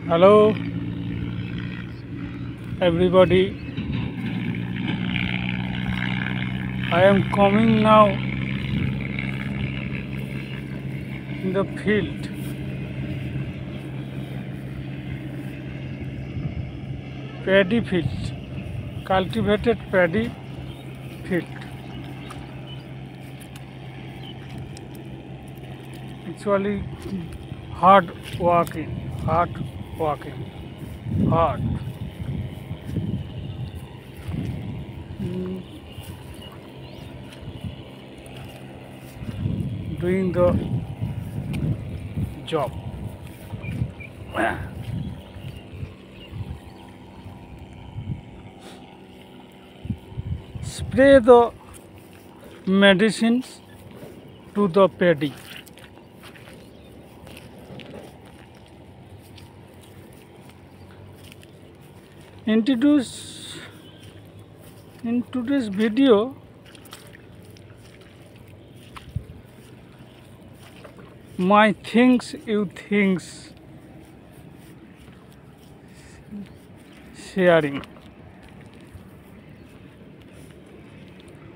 Hello everybody, I am coming now in the field. Paddy field, cultivated paddy field. Actually hard working. Doing the job. Spray the medicines to the paddy. In today's video, my things you things sharing.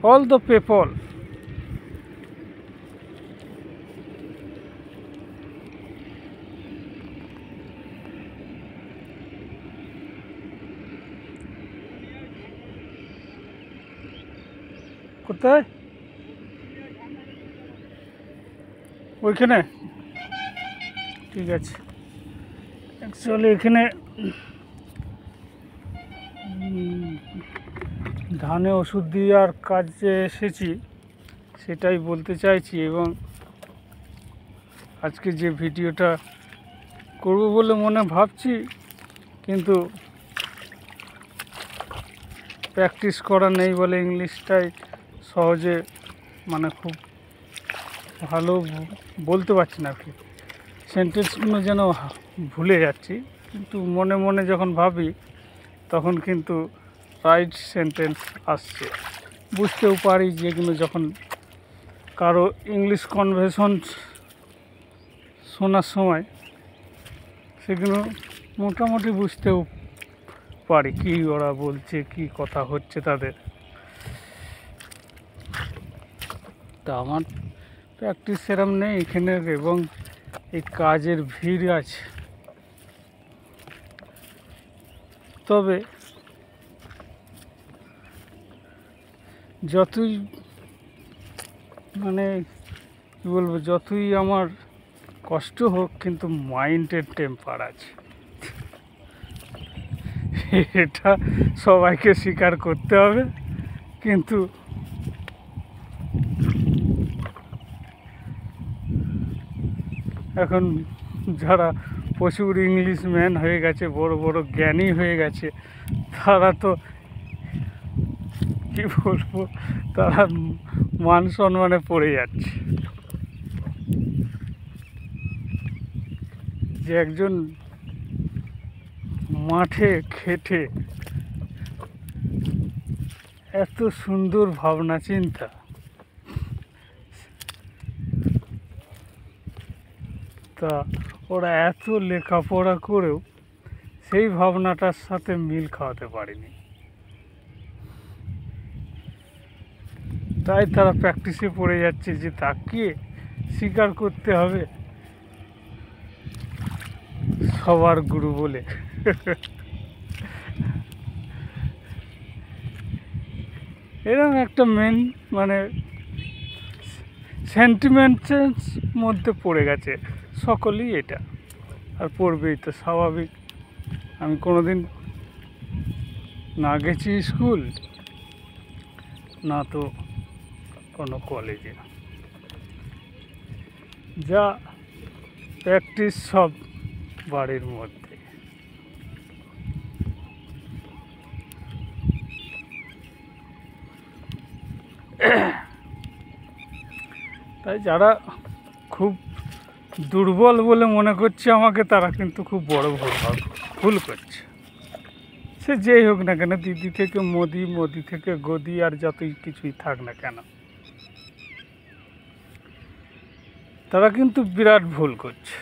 All the people কোথায় ওইখানে ঠিক আছে actually এখানে ধানে ওষুধ দেওয়ার কাজে এসেছি সেটাই বলতে চাইছি এবং আজকে যে ভিডিওটা করব বলে মনে ভাবছি কিন্তু প্র্যাকটিস করা নেই বলে ইংলিশটাই সহজে খুব ভালো বলতে পারছি না আর কি সেন্টেন্সগুলো যেন ভুলে যাচ্ছি কিন্তু মনে মনে যখন ভাবি তখন কিন্তু রাইট সেন্টেন্স আসছে বুঝতেও পারি যেগুলো যখন কারো ইংলিশ কনভারসেশন শোনার সময় সেগুলো মোটামুটি বুঝতেও পারি কি ওরা বলছে কি কথা হচ্ছে তাদের তা আমার প্র্যাকটিস সেরম নেই এখানে এবং এই কাজের ভিড় আছে তবে যতই কি বলবো যতই আমার কষ্ট হোক কিন্তু মাইন্ডের টেম্পার আছে এটা সবাইকে স্বীকার করতে হবে কিন্তু এখন যারা প্রচুর ইংলিশ ম্যান হয়ে গেছে বড় বড় জ্ঞানী হয়ে গেছে তারা তো কি বলবো তারা মান সম্মানে পড়ে যাচ্ছে যে একজন মাঠে খেটে এত সুন্দর ভাবনা চিন্তা তা ওরা এত লেখাপড়া করেও সেই ভাবনাটার সাথে মিল খাওয়াতে পারেনি তাই তারা প্র্যাকটিসে পড়ে যাচ্ছে যে তাকে স্বীকার করতে হবে সবার গুরু বলে এরকম একটা মেন সেন্টিমেন্টের মধ্যে পড়ে গেছে সকলেই এটা আর পড়বেই তো স্বাভাবিক আমি কোনোদিন না গেছি স্কুল না তো কোনো কলেজে যা প্র্যাকটিস সব বাড়ির মধ্যে তাই যারা খুব দুর্বল বলে মনে করছে আমাকে তারা কিন্তু খুব বড় ভুল করছে সে যেই হোক না কেন দিদি থেকে মোদি মোদি থেকে গদি আর যতই কিছুই থাক না কেন তারা কিন্তু বিরাট ভুল করছে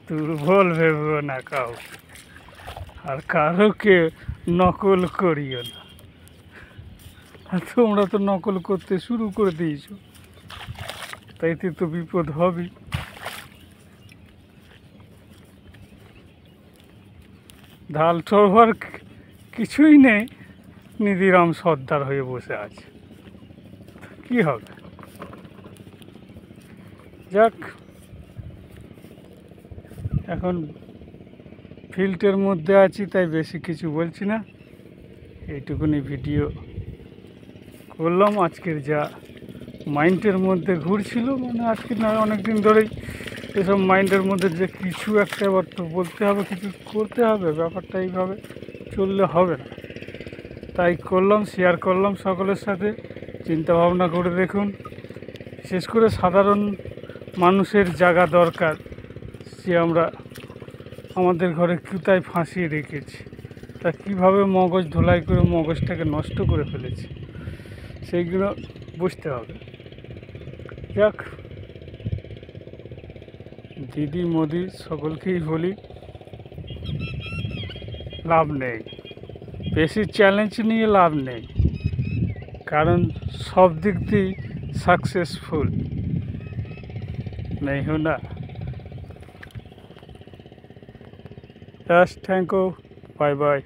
দুর্বল ভেবো না কাউ, আর কারোকে নকল করিও না। আর তোমরা তো নকল করতে শুরু করে দিয়েছো, তাইতে তো বিপদ হবেই। ঢাল ঠোরবার কিছুই নেই, নিধিরাম সর্দার হয়ে বসে আছে, কি হবে? যাক, এখন ফিল্টের মধ্যে আছি, তাই বেশি কিছু বলছি না। এইটুকুনি ভিডিও করলাম, আজকের যা মাইন্ডের মধ্যে ঘুরছিল, মানে আজকে নয় অনেক দিন ধরেই এসব মাইন্ডের মধ্যে যে কিছু একটা এবার তো বলতে হবে, কিছু করতে হবে, ব্যাপারটা এইভাবে চললে হবে না। তাই করলাম, শেয়ার করলাম সকলের সাথে। চিন্তা ভাবনা করে দেখুন, বিশেষ করে সাধারণ মানুষের জায়গা দরকার, যে আমরা আমাদের ঘরে কোথায় ফাঁসিয়ে রেখেছি, তা কীভাবে মগজ ধোলাই করে মগজটাকে নষ্ট করে ফেলেছি, সেইগুলো বুঝতে হবে। যাক, দিদি মোদি সকলকেই বলি, লাভ নেই, বেশি চ্যালেঞ্জ নিয়ে লাভ নেই, কারণ সব দিক দিয়েই সাকসেসফুল নেই হো না। Just thank you, bye bye,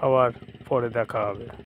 আবার পরে দেখা হবে।